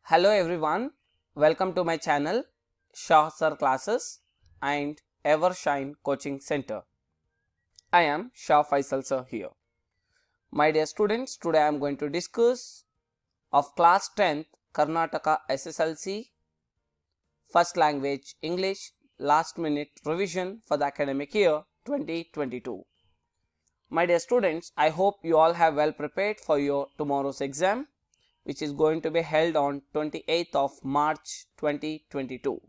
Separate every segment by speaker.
Speaker 1: Hello everyone, welcome to my channel Shah Sir Classes and Evershine Coaching Center. I am Shah Faisal Sir here. My dear students, today I am going to discuss of class 10th Karnataka SSLC first language English last minute revision for the academic year 2022. My dear students, I hope you all have well prepared for your tomorrow's exam, which is going to be held on 28th of March 2022.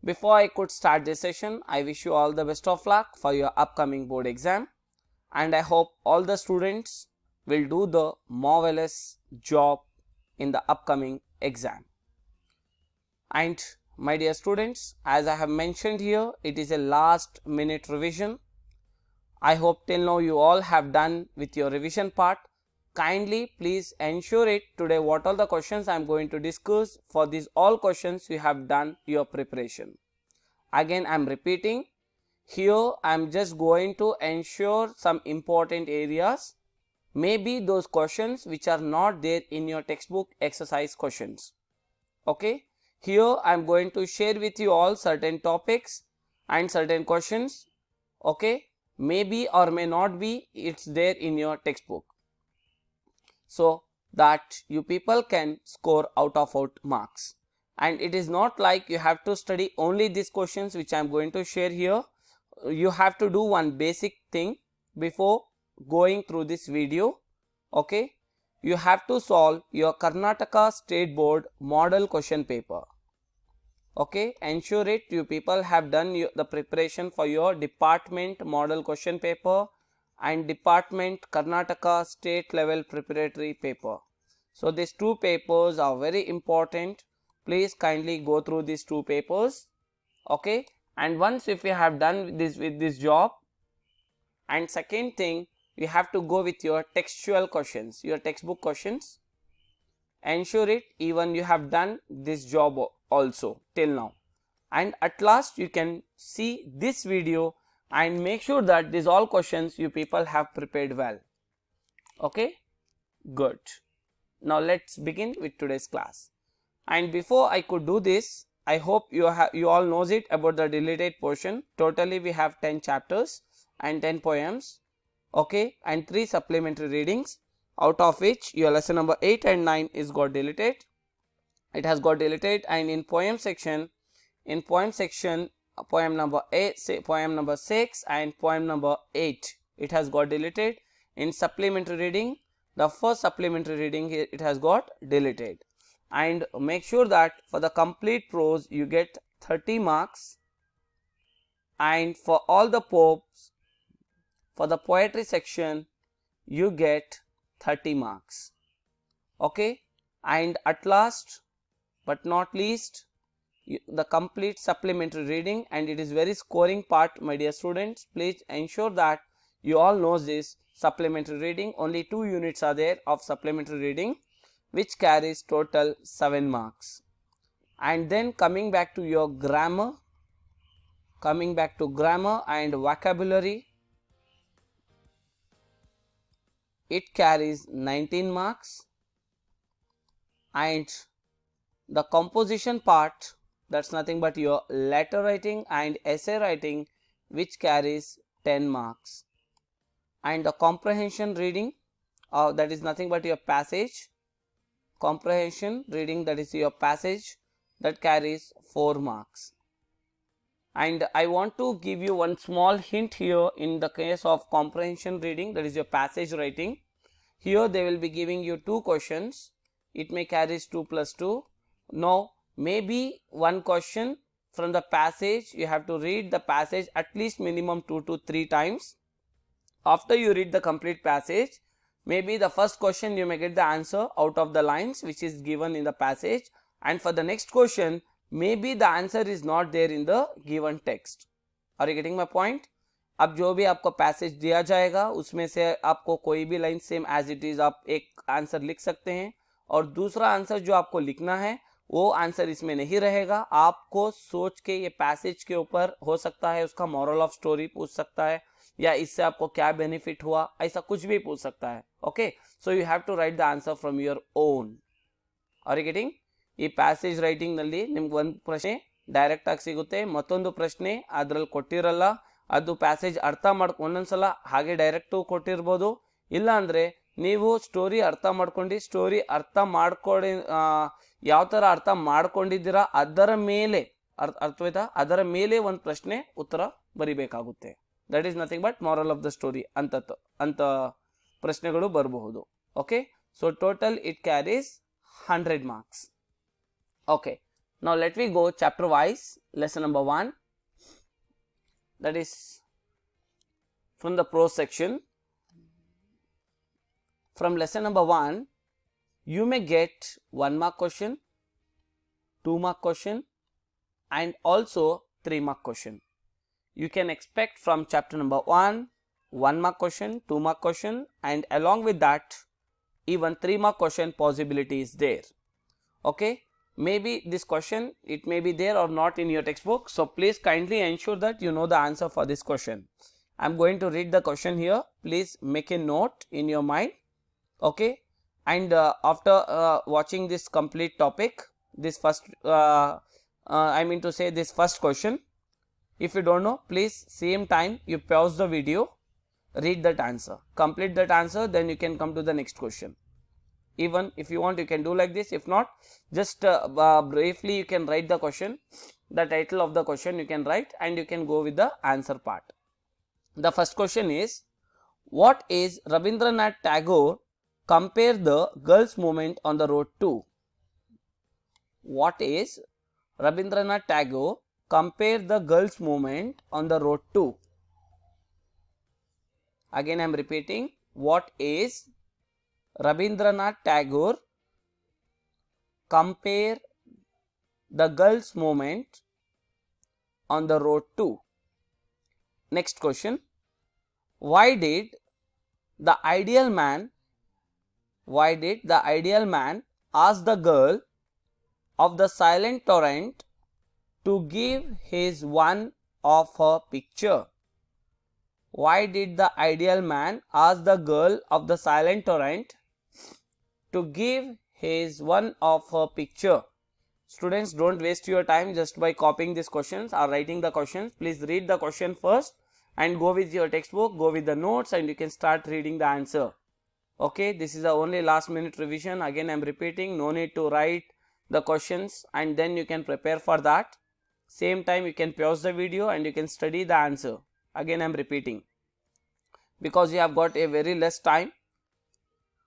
Speaker 1: Before I could start this session, I wish you all the best of luck for your upcoming board exam, and I hope all the students will do the marvelous job in the upcoming exam. And my dear students, as I have mentioned here, it is a last minute revision. I hope till now you all have done with your revision part. Kindly please ensure it today what all the questions I am going to discuss. For these all questions you have done your preparation. Again I am repeating, here I am just going to ensure some important areas, maybe those questions which are not there in your textbook exercise questions. Okay, here I am going to share with you all certain topics and certain questions. Okay, maybe or may not be it's there in your textbook, so that you people can score out of marks. And it is not like you have to study only these questions which I am going to share here. You have to do one basic thing before going through this video. Okay, you have to solve your Karnataka State Board model question paper. Okay, ensure it you people have done the preparation for your department model question paper and department Karnataka state level preparatory paper. So these two papers are very important. Please kindly go through these two papers. Okay, and once if you have done this with this job, and second thing, you have to go with your textual questions, your textbook questions. Ensure it even you have done this job also till now, and at last you can see this video and make sure that these all questions you people have prepared well. Okay, good. Now let's begin with today's class. And before I could do this, I hope you all knows it about the deleted portion. Totally we have 10 chapters and 10 poems. Okay, and 3 supplementary readings, out of which your lesson number 8 and 9 is got deleted. It has got deleted. And in poem section, poem number 8, poem number 6 and poem number 8, it has got deleted. In supplementary reading, the first supplementary reading here it has got deleted. And make sure that for the complete prose you get 30 marks, and for all the poems, for the poetry section you get 30 marks. Okay, and at last but not least, the complete supplementary reading, and it is very scoring part, my dear students. Please ensure that you all know this supplementary reading. Only 2 units are there of supplementary reading, which carries total 7 marks. And then coming back to your grammar, and vocabulary, it carries 19 marks. And the composition part, that's nothing but your letter writing and essay writing, which carries 10 marks. And the comprehension reading, that is nothing but your passage, comprehension reading, that is your passage, that carries 4 marks. And I want to give you one small hint here. In the case of comprehension reading, that is your passage writing, here they will be giving you 2 questions. It may carries 2 plus 2. Now maybe one question from the passage, you have to read the passage at least minimum 2 to 3 times. After you read the complete passage, maybe the first question you may get the answer out of the lines which is given in the passage, and for the next question maybe the answer is not there in the given text. Are you getting my point? अब जो भी आपको passage दिया जाएगा उसमें से आपको कोई भी line same as it is आप एक आंसर लिख सकते हैं, और दूसरा आंसर जो आपको लिखना है वो आंसर इसमें नहीं रहेगा. आपको सोच के ये पैसेज के ऊपर हो सकता है उसका मॉरल ऑफ स्टोरी पूछ सकता है, या इससे आपको क्या बेनिफिट हुआ, ऐसा कुछ भी पूछ सकता है. Okay, so you have to write the answer from your own. Are you getting? ಈ ಪ್ಯಾಸೇಜ್ ರೈಟಿಂಗ್ ನಲ್ಲಿ ನಿಮ್ಗೆ ಒಂದು ಪ್ರಶ್ನೆ ಡೈರೆಕ್ಟ್ ಆಗಿ ಸಿಗುತ್ತೆ, ಮತ್ತೊಂದು ಪ್ರಶ್ನೆ ಅದ್ರಲ್ಲಿ ಕೊಟ್ಟಿರಲ್ಲ. ಅದು ಪ್ಯಾಸೇಜ್ ಅರ್ಥ ಒಂದೊಂದ್ಸಲ ಹಾಗೆ ಡೈರೆಕ್ಟು ಕೊಟ್ಟಿರ್ಬೋದು, ಇಲ್ಲ ಅಂದ್ರೆ ನೀವು ಸ್ಟೋರಿ ಅರ್ಥ ಮಾಡ್ಕೊಂಡು ಸ್ಟೋರಿ ಅರ್ಥ ಮಾಡ್ಕೊಡಿ ಯಾವ ತರ ಅರ್ಥ ಮಾಡ್ಕೊಂಡಿದ್ದೀರಾ ಅದರ ಮೇಲೆ ಅರ್ಥವಾಯ್ತಾ, ಅದರ ಮೇಲೆ ಒಂದು ಪ್ರಶ್ನೆ ಉತ್ತರ ಬರಿಬೇಕಾಗುತ್ತೆ. That is nothing but moral of the story ಅಂತ ಪ್ರಶ್ನೆಗಳು ಬರಬಹುದು. Okay, so total it carries 100 marks. Okay, now let me go chapter wise. Lesson number 1, that is from the prose section. From lesson number 1 you may get 1 mark question, 2 mark question and also 3 mark question. You can expect from chapter number 1 1 mark question, 2 mark question and along with that even 3 mark question possibility is there. Okay, maybe this question it may be there or not in your textbook, so please kindly ensure that you know the answer for this question. I am going to read the question here, please make a note in your mind. Okay, and after watching this complete topic, this first I mean to say this first question, if you don't know, please same time you pause the video, read that answer, complete that answer, then you can come to the next question. Even if you want you can do like this, if not just briefly you can write the question, the title of the question you can write and you can go with the answer part. The first question is, what is Rabindranath Tagore compare the girls movement on the road to? What is Rabindranath Tagore compare the girls movement on the road to? Again I am repeating, what is Rabindranath Tagore compare the girls movement on the road to? Next question, why did the ideal man ask the girl of the silent torrent to give his one of her picture? Why did the ideal man ask the girl of the silent torrent to give his one of her picture? Students, don't waste your time just by copying these questions or writing the questions. Please read the question first and go with your textbook, go with the notes and you can start reading the answer. Okay, this is the only last minute revision. Again I am repeating, no need to write the questions and then you can prepare for that. Same time you can pause the video and you can study the answer. Again I am repeating because you have got a very less time,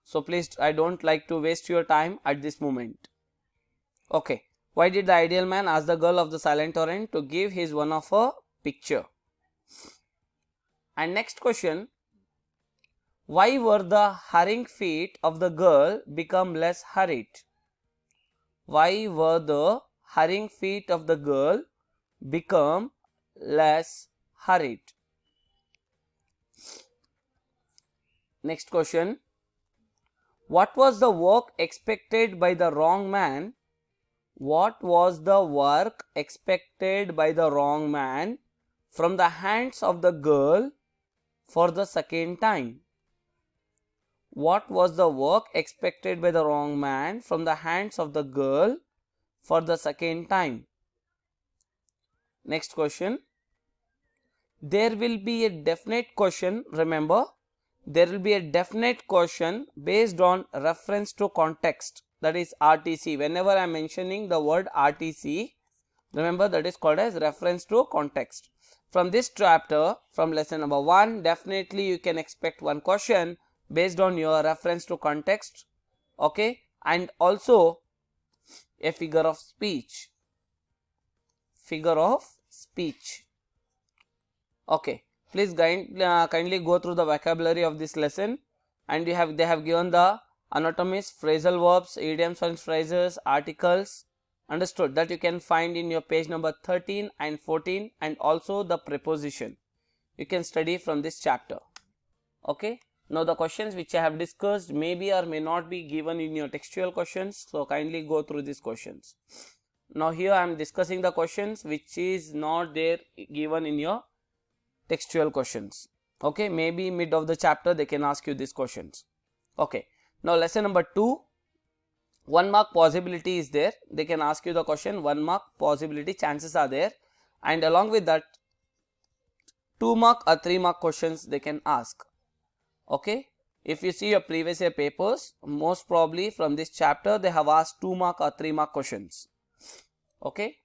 Speaker 1: so please I don't like to waste your time at this moment. Okay, why did the ideal man ask the girl of the silent torrent to give his one of her picture? And next question, why were the hurrying feet of the girl become less hurried? Why were the hurrying feet of the girl become less hurried? Next question, what was the work expected by the wrong man? What was the work expected by the wrong man from the hands of the girl for the second time? What was the work expected by the wrong man from the hands of the girl for the second time? Next question, there will be a definite question, remember there will be a definite question based on reference to context, that is RTC. Whenever I am mentioning the word RTC, remember that is called as reference to context. From this chapter, from lesson number 1, definitely you can expect one question based on your reference to context. Okay, and also a figure of speech. Okay, please kindly go through the vocabulary of this lesson and they have given the anatomies, phrasal verbs, idioms and phrases, articles, understood, that you can find in your page number 13 and 14 and also the preposition. You can study from this chapter. Okay, now the questions which I have discussed may be or may not be given in your textual questions, so kindly go through these questions. Now here I am discussing the questions which is not there given in your textual questions. Okay, maybe mid of the chapter they can ask you these questions. Okay, now lesson number 2, 1 mark possibility is there. They can ask you the question, 1 mark possibility chances are there, and along with that 2 mark or 3 mark questions they can ask. Okay, if you see your previous year papers, most probably from this chapter they have asked 2 mark or 3 mark questions. Okay,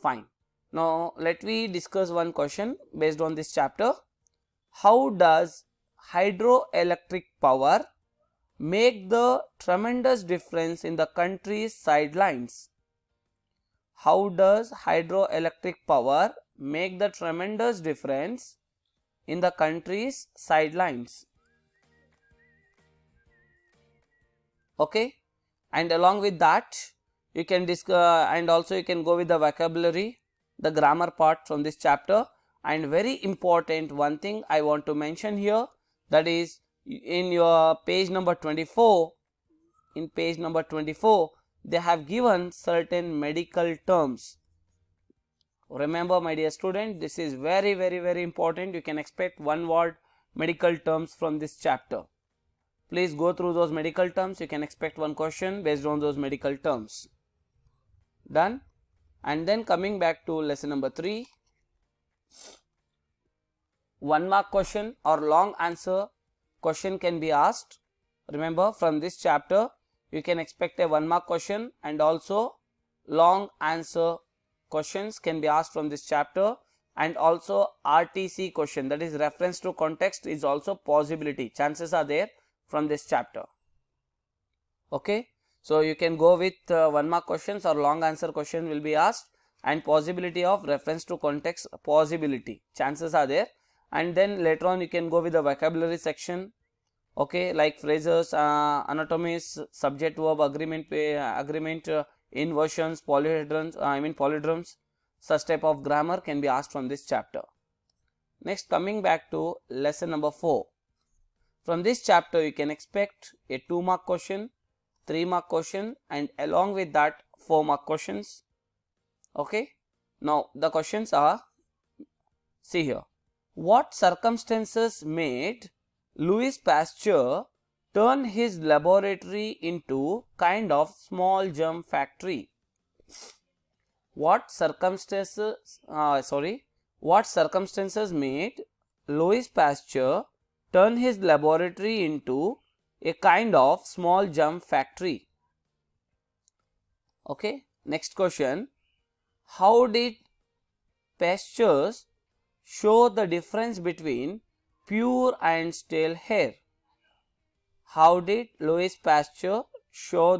Speaker 1: fine. Now let me discuss one question based on this chapter. How does hydroelectric power make the tremendous difference in the country's sidelines? How does hydroelectric power make the tremendous difference in the country's sidelines? Okay, and along with that you can discuss, and also you can go with the vocabulary, the grammar part from this chapter. And very important one thing I want to mention here, that is in your page number 24, in page number 24 they have given certain medical terms. Remember my dear student, this is very important. You can expect one word medical terms from this chapter. Please go through those medical terms. You can expect one question based on those medical terms. Done. And then coming back to lesson number 3, 1 mark question or long answer question can be asked. Remember, from this chapter you can expect a 1 mark question, and also long answer questions can be asked from this chapter, and also RTC question, that is reference to context, is also possibility. Chances are there from this chapter. Okay, so you can go with 1 mark questions or long answer question will be asked, and possibility of reference to context, possibility, chances are there. And then later on you can go with the vocabulary section. Okay, like phrases, anatomies, subject verb agreement, inversions, polyhedrons, palindromes. Such type of grammar can be asked from this chapter. Next, coming back to lesson number 4. From this chapter you can expect a 2 mark question, 3 mark question, and along with that 4 mark questions. Okay, now the questions are, see here, what circumstances made Louis Pasteur turn his laboratory into kind of small germ factory? What circumstances made Louis Pasteur turn his laboratory into a kind of small germ factory? Okay, next question, how did Pasteur show the difference between pure and stale hair? How did Louis Pasteur show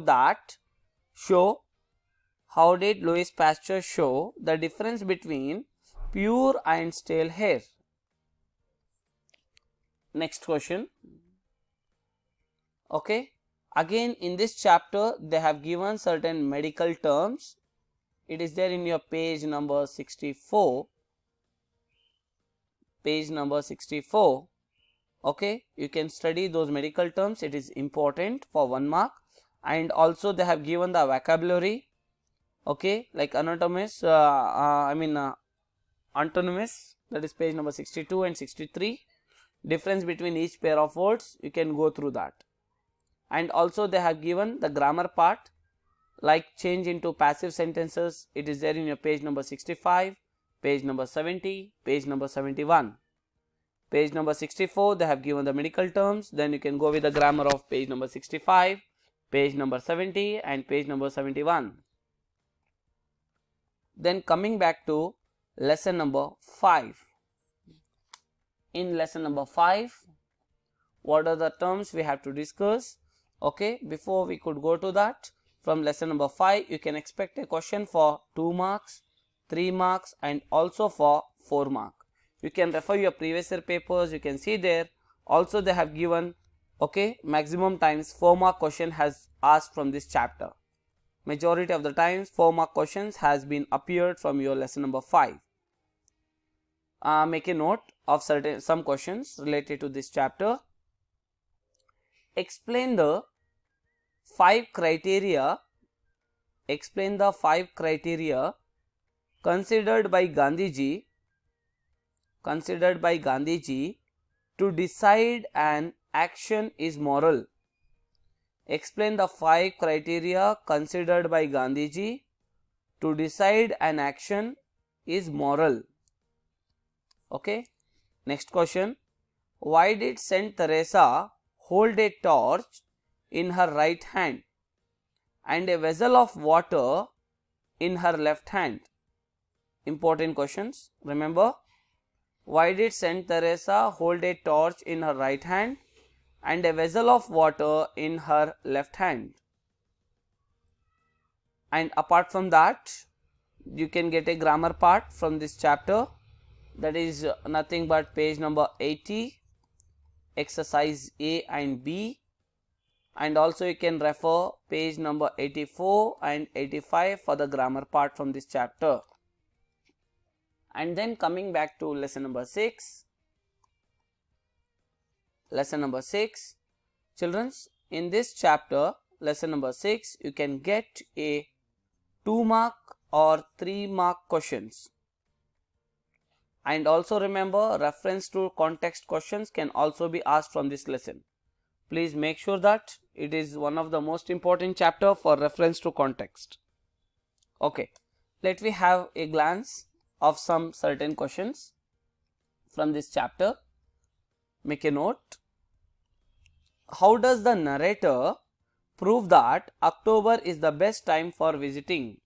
Speaker 1: the difference between pure and stale hair? Next question. Okay, again in this chapter they have given certain medical terms. It is there in your page number 64. Page number 64. Okay, you can study those medical terms. It is important for 1 mark. And also they have given the vocabulary. Okay, like antonyms, antonyms, that is page number 62 and 63. Difference between each pair of words, you can go through that. And also they have given the grammar part, like change into passive sentences. It is there in your page number 65, page number 70, page number 71. Page number 64 they have given the medical terms. Then you can go with the grammar of page number 65, page number 70 and page number 71. Then coming back to lesson number 5. In lesson number 5, what are the terms we have to discuss? Okay, before we could go to that, from lesson number 5 you can expect a question for 2 marks, 3 marks and also for 4 marks. You can refer your previous year papers, you can see there. Also they have given, okay, maximum times 4 mark question has asked from this chapter. Majority of the times 4 mark questions has been appeared from your lesson number 5. Make a note of some questions related to this chapter. Explain the 5 criteria. Explain the 5 criteria considered by Gandhiji to decide an action is moral. Explain the 5 criteria considered by Gandhiji to decide an action is moral. Okay. Next question. Why did Saint Teresa hold a torch in her right hand and a vessel of water in her left hand? Important questions. Remember, why did Saint Teresa hold a torch in her right hand and a vessel of water in her left hand? And apart from that, you can get a grammar part from this chapter, that is nothing but page number 80, exercise A and B, and also you can refer page number 84 and 85 for the grammar part from this chapter. And then coming back to lesson number 6. Lesson number 6. Children, in this chapter, lesson number 6, you can get a 2 mark or 3 mark questions. And also remember, reference to context questions can also be asked from this lesson. Please make sure that it is one of the most important chapter for reference to context. Okay, let me have a glance of some certain questions from this chapter. Make a note. How does the narrator prove that October is the best time for visiting?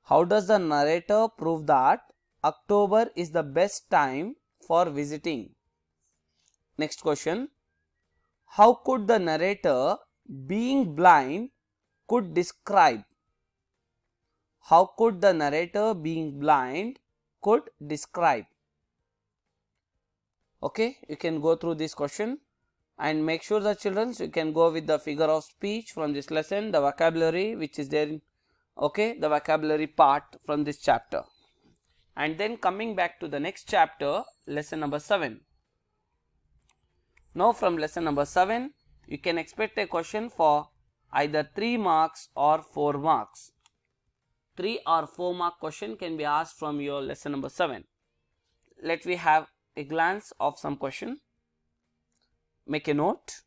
Speaker 1: How does the narrator prove that October is the best time for visiting? Next question. How could the narrator, being blind, could describe? How could the narrator, being blind, could describe? Okay, you can go through this question and make sure that children, you can go with the figure of speech from this lesson, the vocabulary which is there in, okay, the vocabulary part from this chapter. And then coming back to the next chapter, lesson number 7. Now from lesson number 7, you can expect a question for either 3 marks or 4 marks. 3 or 4 mark question can be asked from your lesson number 7. Let me have a glance of some question. Make a note.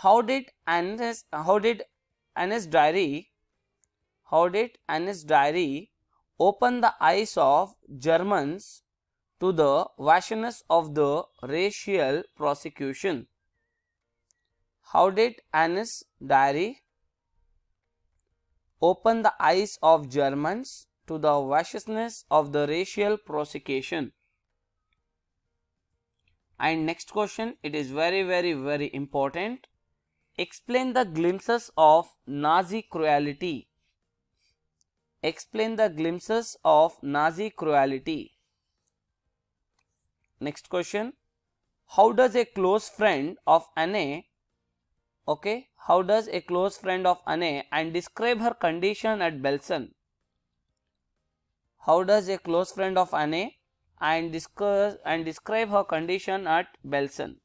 Speaker 1: How did Anne's diary open the eyes of Germans to the vastness of the racial persecution? How did Anne's diary open the eyes of Germans to the vastness of the racial persecution? And next question, it is very important. Explain the glimpses of Nazi cruelty. Explain the glimpses of Nazi cruelty. Next question. How does a close friend of Anne, okay, how does a close friend of Anne and describe her condition at Belsen? How does a close friend of Anne and describe her condition at Belsen?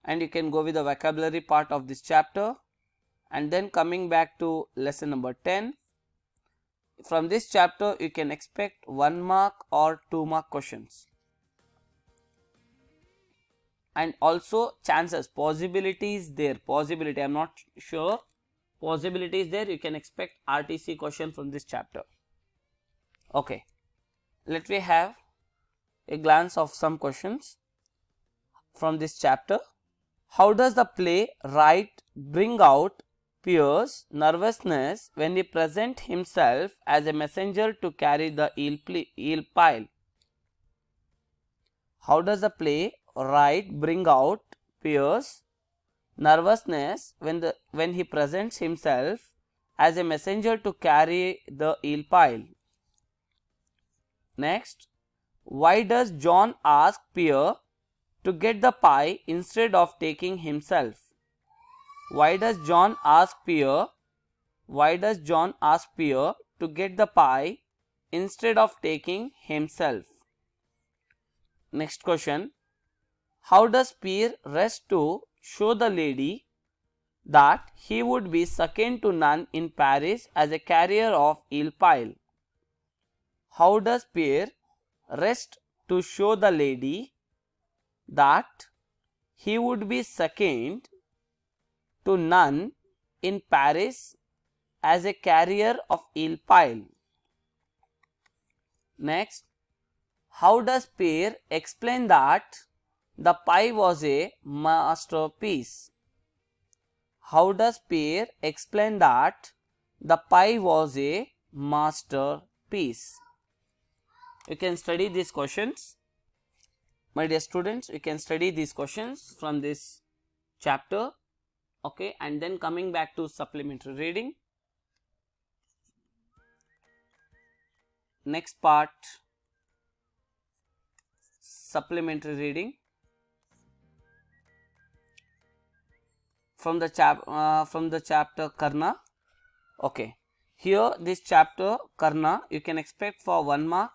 Speaker 1: And you can go with the vocabulary part of this chapter. And then coming back to lesson number 10. From this chapter, you can expect 1 mark or 2 mark questions. And also chances, possibilities there, possibility, I am not sure, possibilities there, you can expect RTC question from this chapter. Okay, let me have a glance of some questions from this chapter. How does the playwright bring out Pierre's nervousness when he presents himself as a messenger to carry the eel pile? How does the playwright bring out Pierre's nervousness when he presents himself as a messenger to carry the eel pile? Next, why does John ask Pierre to get the pie instead of taking himself? Why does John ask Pierre? Why does John ask Pierre to get the pie instead of taking himself? Next question. How does Pierre rest to show the lady that he would be second to none in Paris as a carrier of eel pile? How does Pierre rest to show the lady that he would be second to none in Paris as a carrier of eel pile. Next, how does Peer explain that the pie was a masterpiece? How does Peer explain that the pie was a masterpiece? You can study these questions. My dear students, you can study these questions from this chapter. Okay, and then coming back to supplementary reading. Next part, supplementary reading from the chapter Karna. Okay, here this chapter Karna you can expect for 1 mark,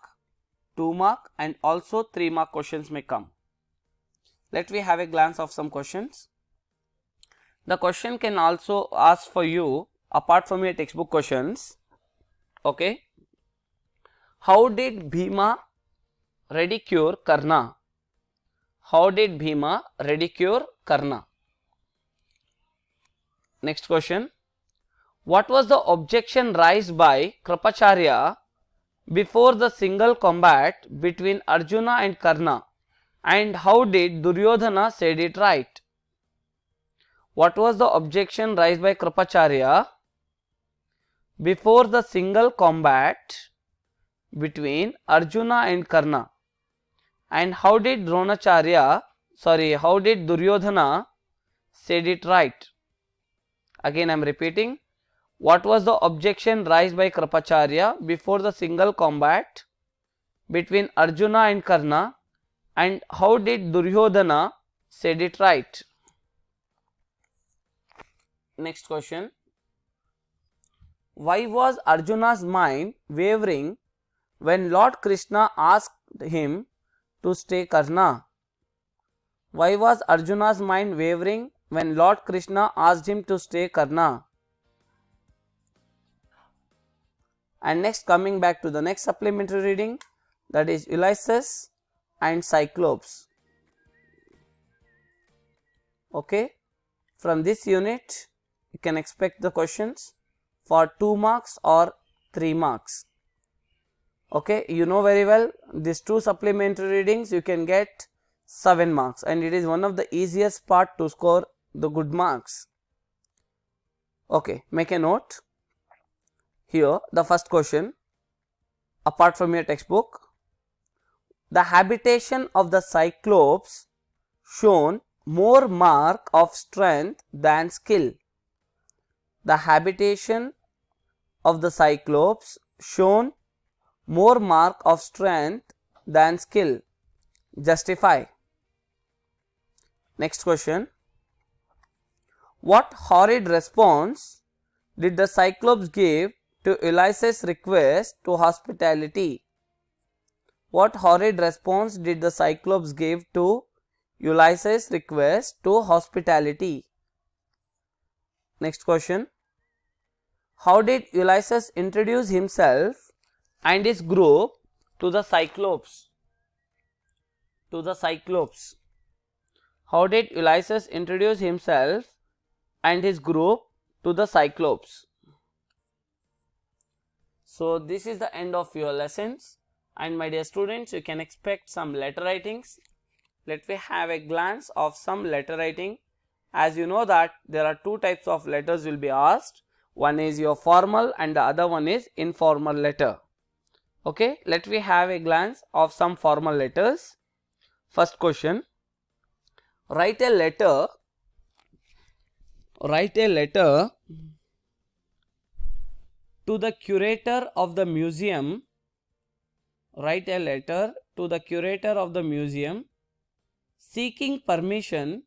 Speaker 1: 2 mark and also 3 mark questions may come. Let me have a glance of some questions. The question can also ask for you apart from your textbook questions. Okay, how did Bhima ridicule Karna? How did Bhima ridicule Karna? Next question, what was the objection raised by Kripacharya before the single combat between Arjuna and Karna, and how did Duryodhana said it right? What was the objection raised by Kripacharya before the single combat between Arjuna and Karna, and how did Duryodhana said it right? Again I am repeating, what was the objection raised by Kripacharya before the single combat between Arjuna and Karna, and how did Duryodhana said it right? Next question, why was Arjuna's mind wavering when Lord Krishna asked him to stay Karna? Why was Arjuna's mind wavering when Lord Krishna asked him to stay Karna? And next, coming back to the next supplementary reading, that is Ulysses and Cyclops. Okay, from this unit you can expect the questions for 2 marks or 3 marks. Okay, you know very well these 2 supplementary readings you can get 7 marks, and it is one of the easiest part to score the good marks. Okay, make a note. Here the first question, apart from your textbook, the habitation of the Cyclops shown more mark of strength than skill. The habitation of the Cyclops shown more mark of strength than skill. Justify. Next question, what horrid response did the Cyclops give to Ulysses' request to hospitality? What horrid response did the Cyclops give to Ulysses' request to hospitality? Next question, how did Ulysses introduce himself and his group to the Cyclops? How did Ulysses introduce himself and his group to the Cyclops? So this is the end of your lessons, and my dear students, you can expect some letter writings. Let me have a glance of some letter writing. As you know that there are 2 types of letters will be asked. One is your formal and the other one is informal letter. Okay, let me have a glance of some formal letters. First question, write a letter to the curator of the museum. Write a letter to the curator of the museum seeking permission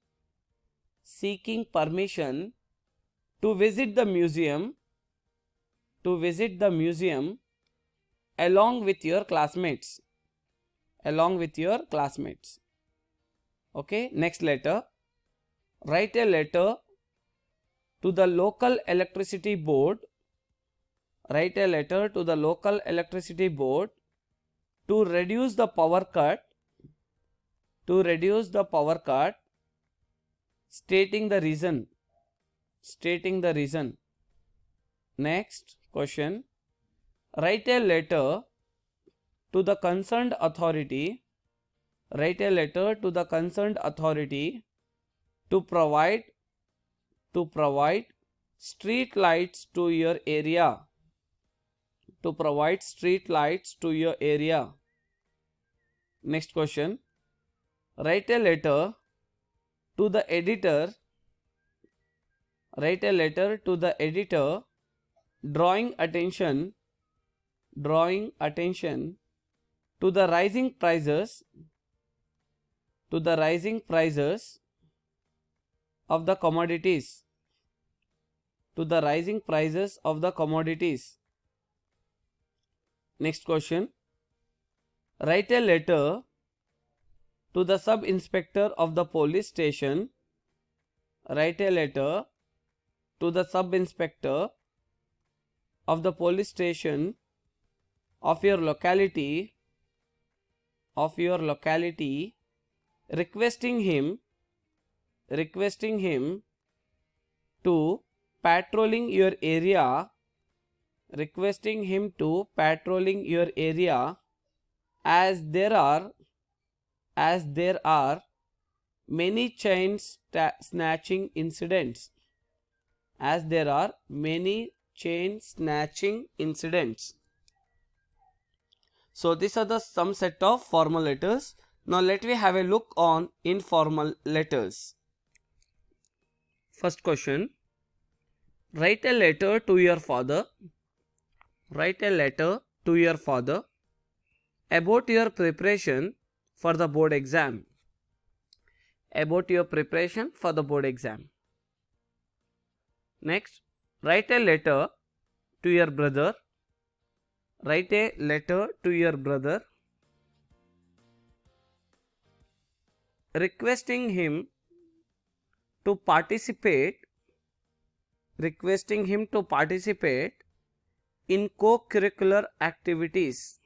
Speaker 1: to visit the museum along with your classmates. Okay, next letter, write a letter to the local electricity board. Write a letter to the local electricity board to reduce the power cut stating the reason, stating the reason. Next question, write a letter to the concerned authority, write a letter to the concerned authority to provide street lights to your area, to provide street lights to your area. Next question, write a letter to the editor, write a letter to the editor drawing attention to the rising prices, to the rising prices of the commodities, to the rising prices of the commodities. Next question, write a letter to the sub-inspector of the police station, write a letter to the sub-inspector of the police station of your locality, requesting him to patrolling your area, requesting him to patrolling your area, as there are many chain snatching incidents, as there are many chain snatching incidents. So these are the some set of formal letters. Now let me have a look on informal letters. First question, write a letter to your father, write a letter to your father about your preparation for the board exam, about your preparation for the board exam. Next, write a letter to your brother, write a letter to your brother requesting him to participate in co-curricular activities,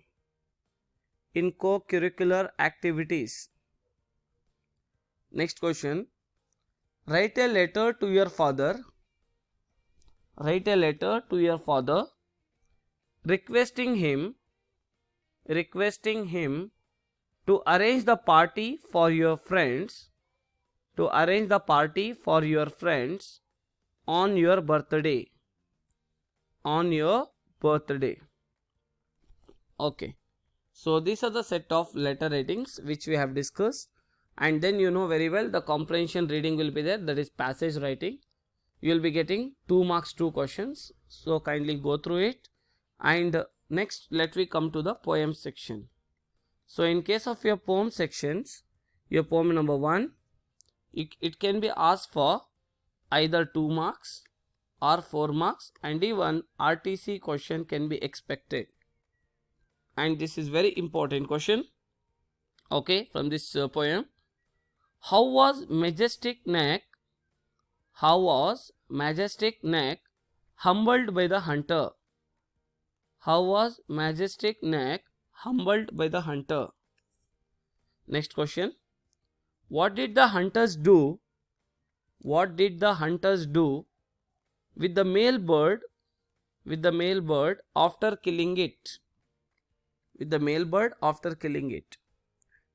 Speaker 1: in co-curricular activities. Next question, write a letter to your father, write a letter to your father requesting him to arrange the party for your friends, to arrange the party for your friends on your birthday, on your birthday. Okay, so these are the set of letter ratings which we have discussed, and then you know very well the comprehension reading will be there, that is passage writing. You will be getting 2 marks 2 questions, so kindly go through it. And next let me come to the poem section. So in case of your poem sections, your poem number 1, it can be asked for either 2 marks or 4 marks, and even RTC question can be expected, and this is very important question. Okay, from this poem, how was majestic neck humbled by the hunter, how was majestic neck humbled by the hunter. Next question, what did the hunters do, what did the hunters do with the male bird after killing it, with the male bird after killing it.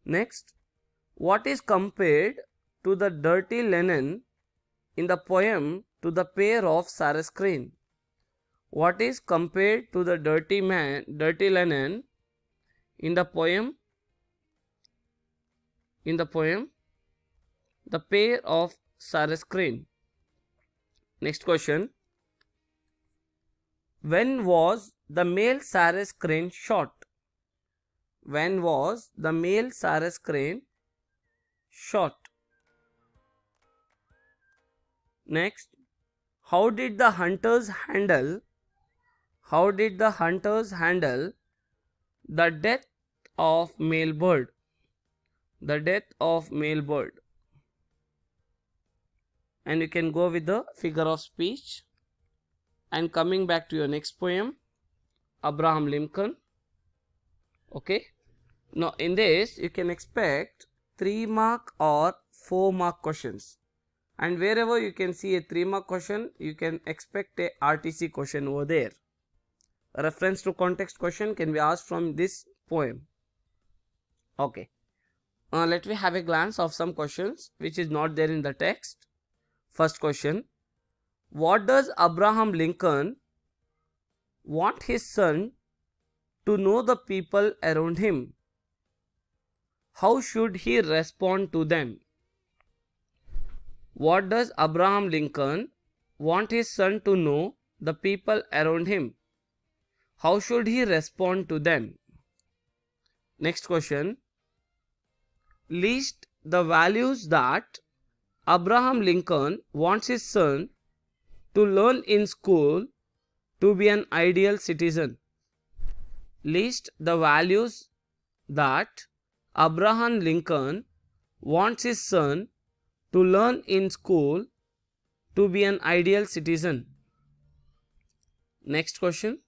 Speaker 1: Next, what is compared to the dirty linen in the poem to the pair of Sarah screen, what is compared to the dirty linen in the poem, the pair of Sarah screen. Next question, when was the male Sarah screen shot, when was the male Sarah screen shot. Next, how did the hunters handle the death of male bird, the death of male bird. And you can go with the figure of speech. And coming back to your next poem, Abraham Lincoln. Okay, now in this you can expect 3 mark or 4 mark questions, and wherever you can see a 3-mark question, you can expect a RTC question over there. A reference to context question can be asked from this poem. Okay, let me have a glance of some questions which is not there in the text. First question: what does Abraham Lincoln want his son to know the people around him? How should he respond to them? What does Abraham Lincoln want his son to know the people around him? How should he respond to them? Next question: list the values that Abraham Lincoln wants his son to learn in school to be an ideal citizen. List the values that Abraham Lincoln wants his son to learn in school to be an ideal citizen. Next question: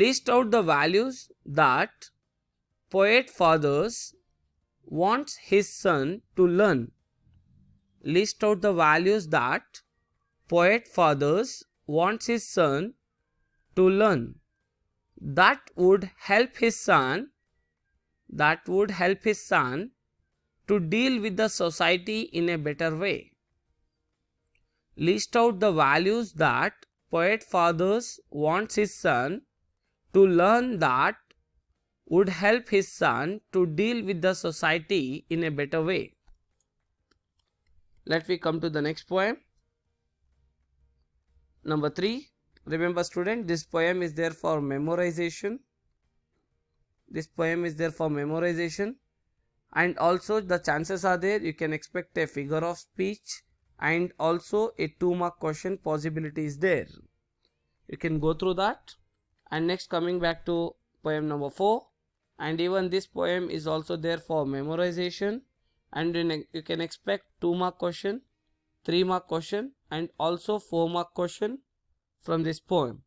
Speaker 1: list out the values that poet fathers wants his son to learn. List out the values that poet fathers wants his son to learn that would help his son to deal with the society in a better way. List out the values that poet fathers wants his son to learn that would help his son to deal with the society in a better way. Let me come to the next poem. Number 3. Remember student, this poem is there for memorization. And also the chances are there you can expect a figure of speech and also a 2-mark question possibility is there. You can go through that. And next, coming back to poem number 4, and even this poem is also there for memorization, and you can expect 2-mark question, 3-mark question and also 4-mark question from this poem.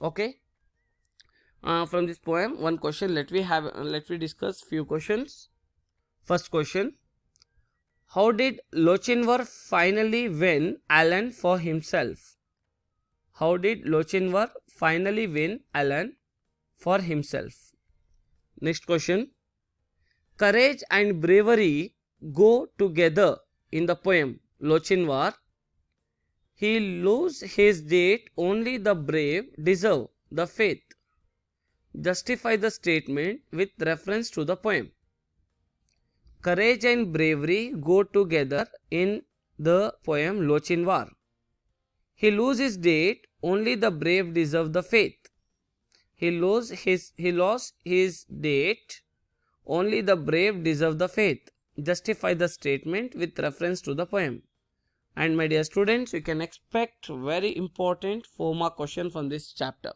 Speaker 1: Okay, from this poem one question, let me discuss few questions. First question: how did Lochinvar finally win Allen for himself? How did Lochinvar finally win Allen for himself? Next question: courage and bravery go together in the poem Lochinvar. He lose his date, only the brave deserve the faith. Justify the statement with reference to the poem. Courage and bravery go together in the poem Lochinvar. He lose his date, only the brave deserve the faith. He lost his date, only the brave deserve the faith. Justify the statement with reference to the poem. And my dear students, you can expect very important 4-mark question from this chapter.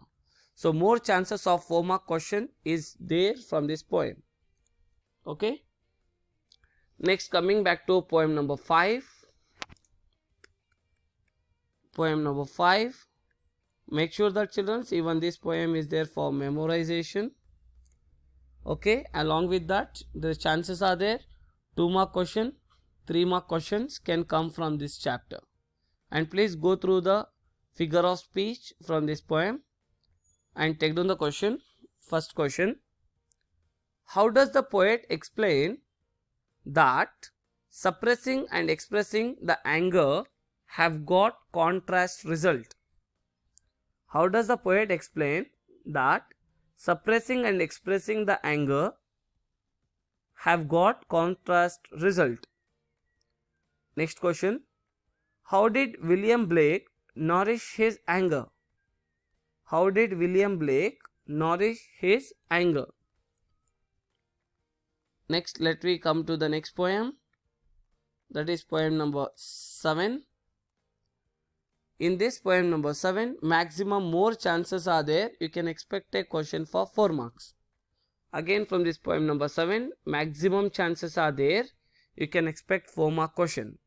Speaker 1: So more chances of 4-mark question is there from this poem. Okay. Next, coming back to poem number 5. Poem number 5. Make sure that children, even this poem is there for memorization. Okay. Along with that, the chances are there 2-mark question, 3-mark questions can come from this chapter. And please go through the figure of speech from this poem and take down the question. First question: how does the poet explain that suppressing and expressing the anger have got contrast result? How does the poet explain that suppressing and expressing the anger have got contrast result? Next question: how did William Blake nourish his anger? How did William Blake nourish his anger? Next, let me come to the next poem, that is poem number 7. In this poem number 7, maximum more chances are there, you can expect a question for 4 marks. Again, from this poem number 7, maximum chances are there, you can expect 4-mark question.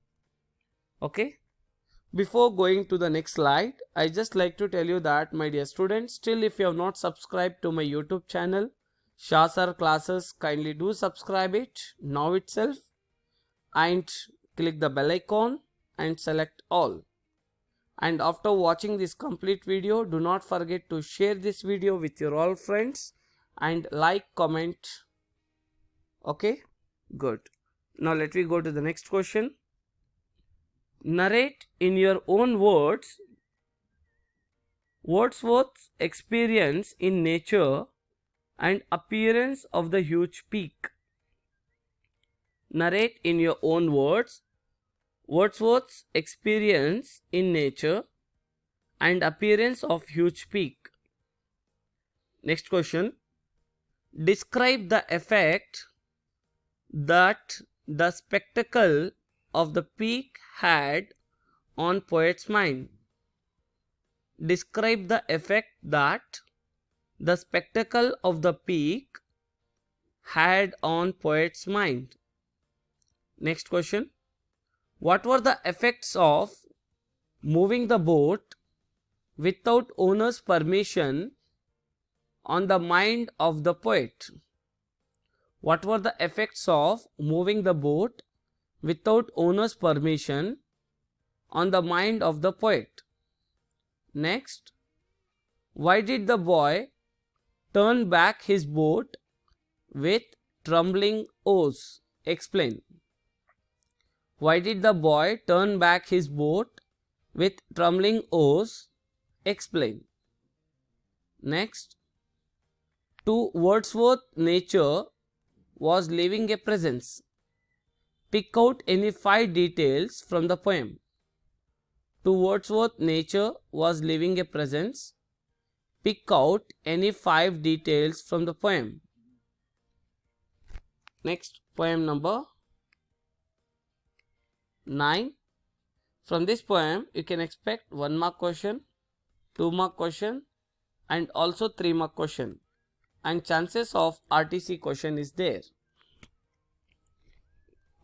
Speaker 1: Okay. Before going to the next slide, I just like to tell you that, my dear students, still if you have not subscribed to my YouTube channel Shah Sir Classes, kindly do subscribe it now itself and click the bell icon and select all. And after watching this complete video, do not forget to share this video with your all friends and like, comment. Okay, good. Now let me go to the next question. Narrate in your own words Wordsworth's experience in nature and appearance of the huge peak. Narrate in your own words Wordsworth's experience in nature and appearance of huge peak. Next question. Describe the effect that the spectacle of the peak had on poet's mind. Describe the effect that the spectacle of the peak had on poet's mind. Next question. What were the effects of moving the boat without owner's permission on the mind of the poet? What were the effects of moving the boat without owner's permission on the mind of the poet? Next. Why did the boy turn back his boat with trembling oars? Explain. Why did the boy turn back his boat with trembling oars? Explain. Next. To Wordsworth, nature was leaving a presence. Pick out any 5 details from the poem. To Wordsworth, nature was leaving a presence. Pick out any 5 details from the poem. Next, poem number 9. From this poem, you can expect 1 mark question, 2 mark question and also 3 mark question, and chances of RTC question is there.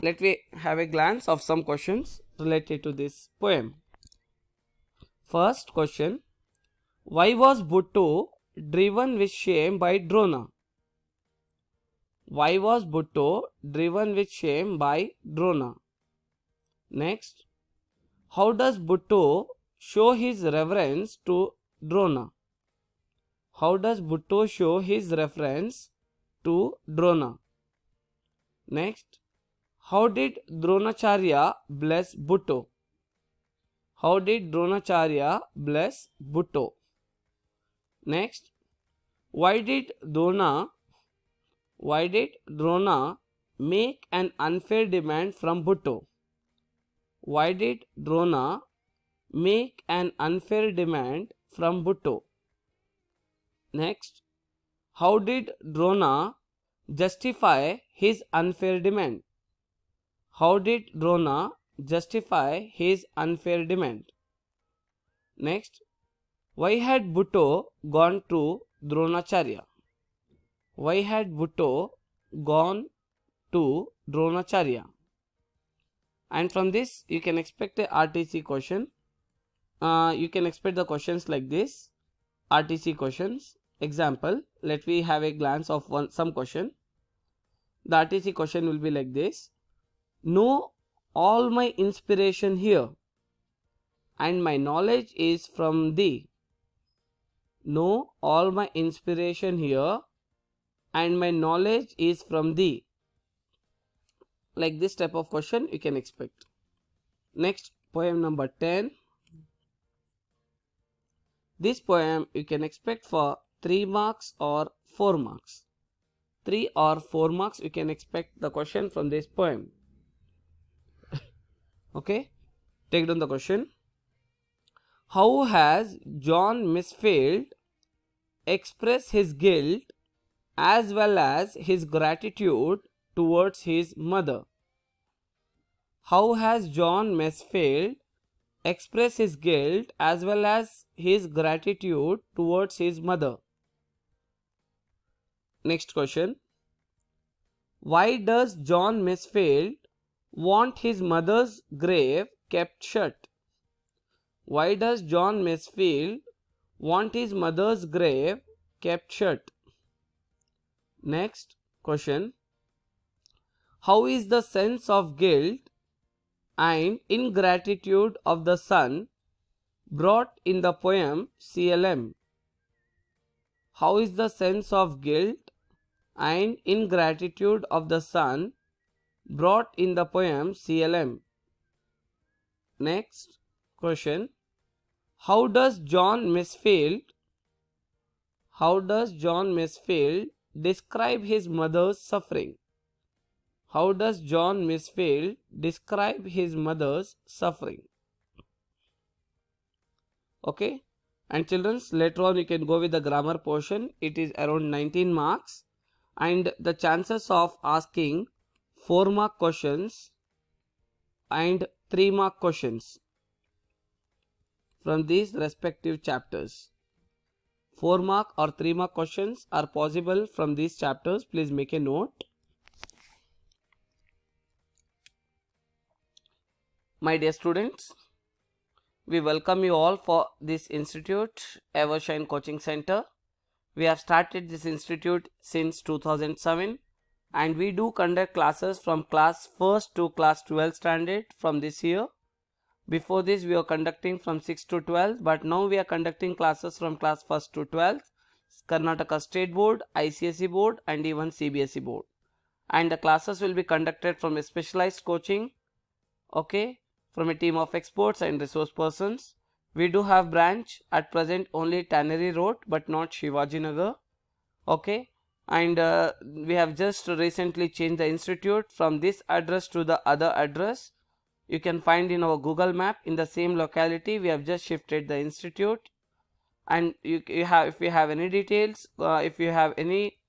Speaker 1: Let me have a glance of some questions related to this poem. First question. Why was Bhutto driven with shame by Drona? Why was Bhutto driven with shame by Drona? Next. How does Bhutto show his reverence to Drona? How does Bhutto show his reference to Drona? Next. How did Dronacharya bless Bhutto? How did Dronacharya bless Bhutto? Next. Why did Drona make an unfair demand from Bhutto? Why did Drona make an unfair demand from Bhutto? Next. How did Drona justify his unfair demand? How did Drona justify his unfair demand? Next. Why had Bhutto gone to Dronacharya? Why had Bhutto gone to Dronacharya? And from this you can expect a RTC question. You can expect the questions like this. RTC questions. Example, let me have a glance of some question. The RTC question will be like this. Know all my inspiration here, and my knowledge is from thee. Know all my inspiration here, and my knowledge is from thee. Like this type of question you can expect. Next, poem number 10. This poem you can expect for 3 marks or 4 marks. 3 or 4 marks you can expect the question from this poem. Okay, take down the question. How has John Misfield expressed his guilt as well as his gratitude towards his mother? How has John Misfield expressed his guilt as well as his gratitude towards his mother? Next question. Why does John Misfield want his mother's grave kept shut? Why does John Misfield want his mother's grave kept shut? Next question. How is the sense of guilt and ingratitude of the son brought in the poem CLM. How is the sense of guilt and ingratitude of the son brought in the poem CLM? Next question. How does John Masefield describe his mother's suffering? How does John Masefield describe his mother's suffering? Okay, and children, later on you can go with the grammar portion. It is around 19 marks, and the chances of asking 4-mark questions and 3-mark questions from these respective chapters. 4-mark or 3-mark questions are possible from these chapters. Please make a note. My dear students, we welcome you all for this institute, Evershine Coaching Center. We have started this institute since 2007, and we do conduct classes from class 1st to class 12th standard from this year. Before this we were conducting from 6th to 12th, but now we are conducting classes from class 1st to 12th, Karnataka State Board, ICSE Board and even CBSE Board. And the classes will be conducted from a specialized coaching, okay, from a team of experts and resource persons. We do have branch at present only Tannery Road but not Shivaji Nagar, okay, and we have just recently changed the institute from this address to the other address. You can find in our Google map in the same locality. We have just shifted the institute, and if you have any details, if you have any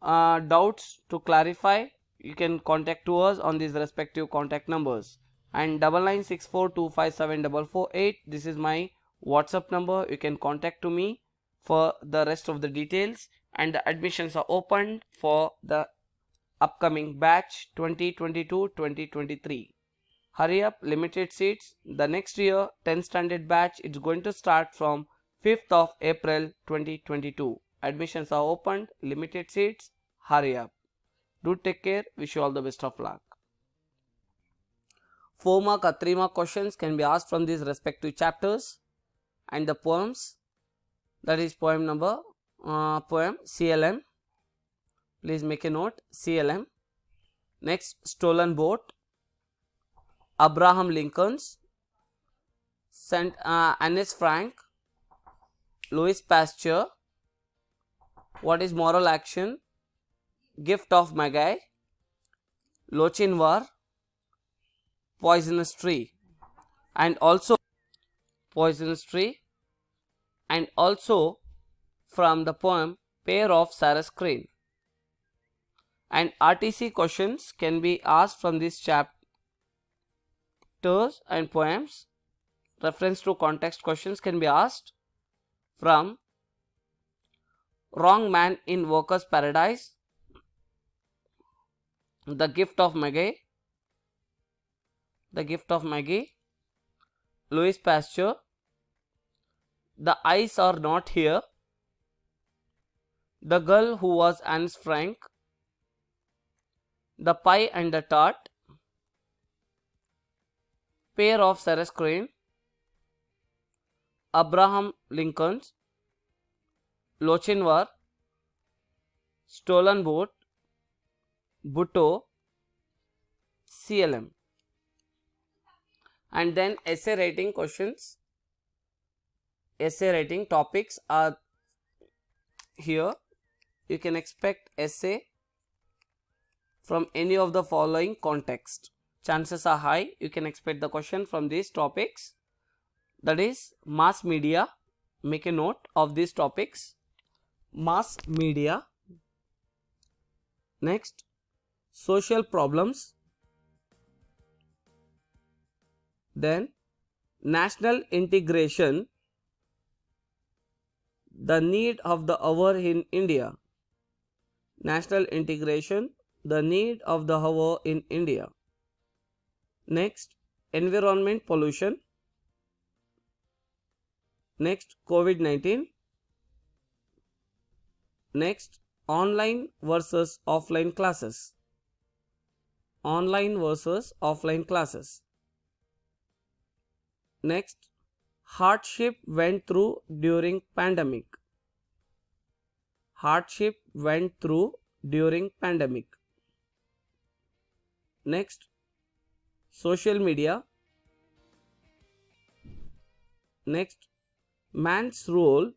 Speaker 1: doubts to clarify, you can contact to us on these respective contact numbers. And 9964257448, this is my WhatsApp number. You can contact to me for the rest of the details. And the admissions are opened for the upcoming batch 2022-2023. Hurry up, limited seats. The next year 10th standard batch, it's going to start from 5th of April 2022. Admissions are opened, limited seats. Hurry up. Do take care. Wish you all the best of luck. 4-mark or 3-mark questions can be asked from these respective chapters, and the poems, that is poem number poem CLM. Please make a note, CLM. Next, Stolen Boat, Abraham Lincoln's, Anne Frank, Louis Pasteur, What is Moral Action, Gift of Magi, Lochinvar, Poisonous Tree, and also Poisonous Tree, and also from the poem Pair of Sarah Screen. And RTC questions can be asked from these chapters and poems. Reference to context questions can be asked from Wrong Man in Workers' Paradise, The Gift of Magi, Louis Pasteur, The Eyes Are Not Here, The Girl Who Was Anne Frank, The Pie and the Tart, Pair of Sarah Screen, Abraham Lincoln's, Lochinvar, Stolen Boat, Bhutto, CLM. And then essay writing questions, essay writing topics are here. You can expect essay from any of the following context. Chances are high you can expect the question from these topics, that is mass media. Make a note of these topics, mass media. Next, social problems, then national integration, the need of the hour in India, national integration, the need of the hour in India. Next, environment pollution. Next, COVID-19. Next, online versus offline classes. Online versus offline classes. Next, hardship went through during pandemic. Hardship went through during pandemic. Next, social media. Next, man's role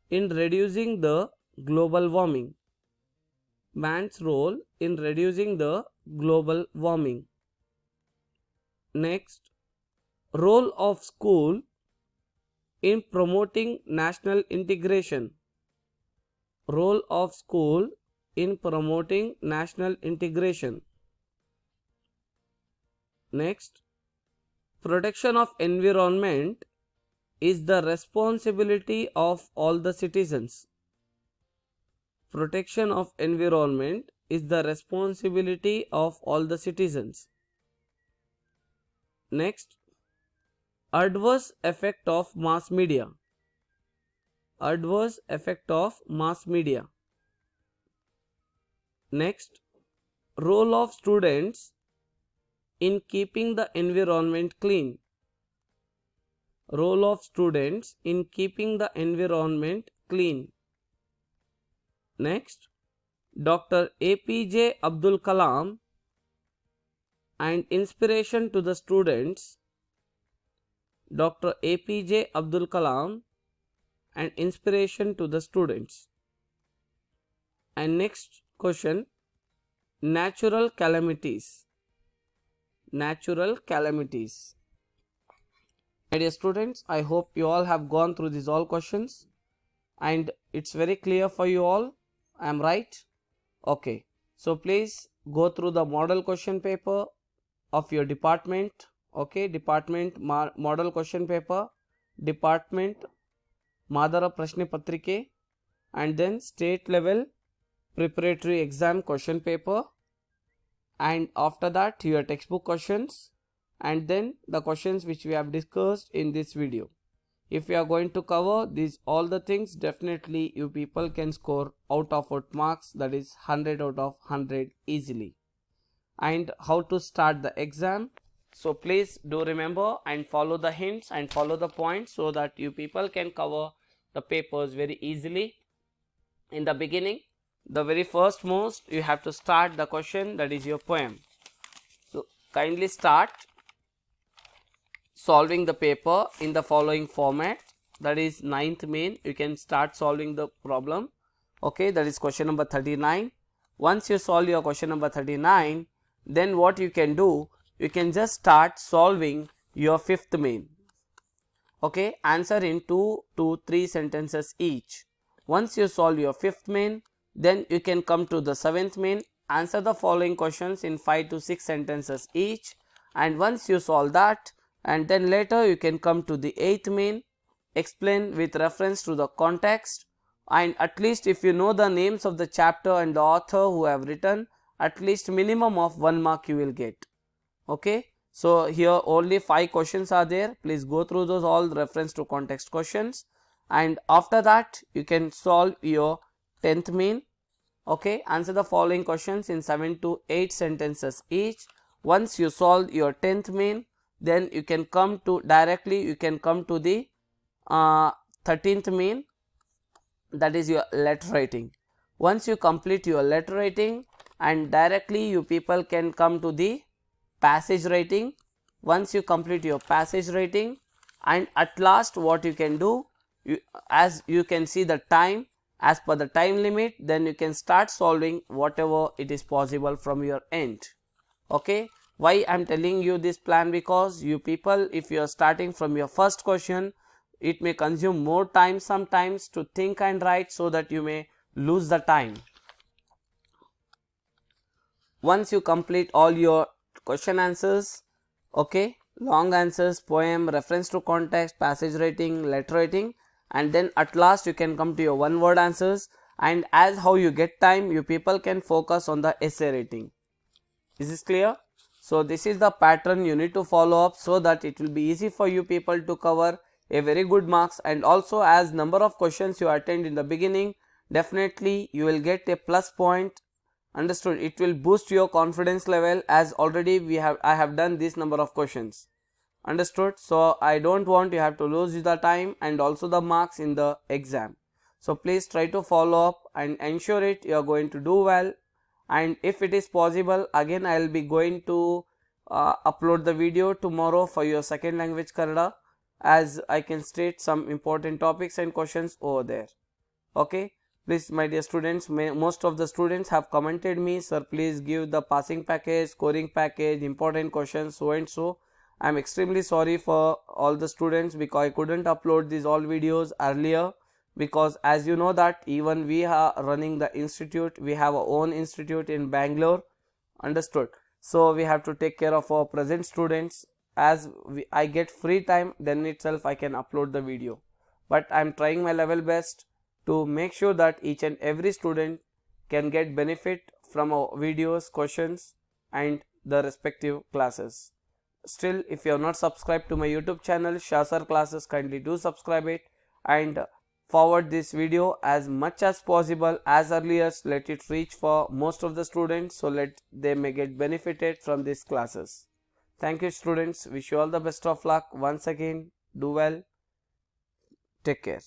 Speaker 1: in reducing the global warming. Man's role in reducing the global warming. Next, role of school in promoting national integration. Role of school in promoting national integration. Next, protection of environment is the responsibility of all the citizens. Protection of environment is the responsibility of all the citizens. Next, adverse effect of mass media. Adverse effect of mass media. Next, role of students in keeping the environment clean. Role of students in keeping the environment clean. Next, Dr. APJ Abdul Kalam and inspiration to the students. Dr. APJ Abdul Kalam and inspiration to the students. And next question, natural calamities. Natural calamities. My dear students, I hope you all have gone through these all questions and it's very clear for you all. I am right? Okay. So please go through the model question paper of your department. Okay, department model question paper, department Madara Prashna Patrike, and then state level preparatory exam question paper, and after that your textbook questions, and then the questions which we have discussed in this video. If you are going to cover these all the things, definitely you people can score out of marks, that is 100 out of 100 easily. And how to start the exam? So please do remember and follow the hints and follow the points so that you people can cover the papers very easily. In the beginning, the very first most, you have to start the question, that is your poem. So kindly start solving the paper in the following format, that is 9th main. You can start solving the problem. Okay, that is question number 39. Once you solve your question number 39, then what you can do, you can just start solving your 5th main. Okay, answer in 2 to 3 sentences each. Once you solve your 5th main, then you can come to the 7th main, answer the following questions in 5 to 6 sentences each, and once you solve that, and then later you can come to the 8th main, explain with reference to the context, and at least if you know the names of the chapter and the author who have written, at least minimum of 1 mark you will get. Okay, so here only 5 questions are there. Please go through those all reference to context questions, and after that you can solve your 10th main. Okay, answer the following questions in 7 to 8 sentences each. Once you solve your 10th main, then you can come to directly you can come to the 13th main, that is your letter writing. Once you complete your letter writing, and directly you people can come to the passage writing. Once you complete your passage writing, and at last what you can do, as you can see the time, as per the time limit, then you can start solving whatever it is possible from your end. Okay, why I am telling you this plan? Because you people, if you are starting from your first question, it may consume more time sometimes to think and write, so that you may lose the time. Once you complete all your question answers, okay, long answers, poem, reference to context, passage writing, letter writing, and then at last you can come to your one word answers, and as how you get time, you people can focus on the essay writing. Is this clear? So this is the pattern you need to follow up, so that it will be easy for you people to cover a very good marks, and also as number of questions you attend in the beginning, definitely you will get a plus point. Understood? It will boost your confidence level, as already I have done this number of questions. Understood? So I don't want you have to lose the time and also the marks in the exam. So please try to follow up and ensure it you are going to do well. And if it is possible, again I will be going to upload the video tomorrow for your second language Kannada, as I can state some important topics and questions over there. Okay, please my dear students, most of the students have commented me, sir please give the passing package, scoring package, important questions, so and so. I am extremely sorry for all the students because I couldn't upload these all videos earlier, because as you know that even we are running the institute, we have our own institute in Bangalore. Understood? So we have to take care of our present students. As I get free time, then itself I can upload the video, but I am trying my level best to make sure that each and every student can get benefit from our videos, questions and the respective classes. Still, if you are not subscribed to my YouTube channel Shah Sir Classes, kindly do subscribe it and forward this video as much as possible, as early as let it reach for most of the students, so let they may get benefited from these classes. Thank you students, wish you all the best of luck. Once again, do well, take care.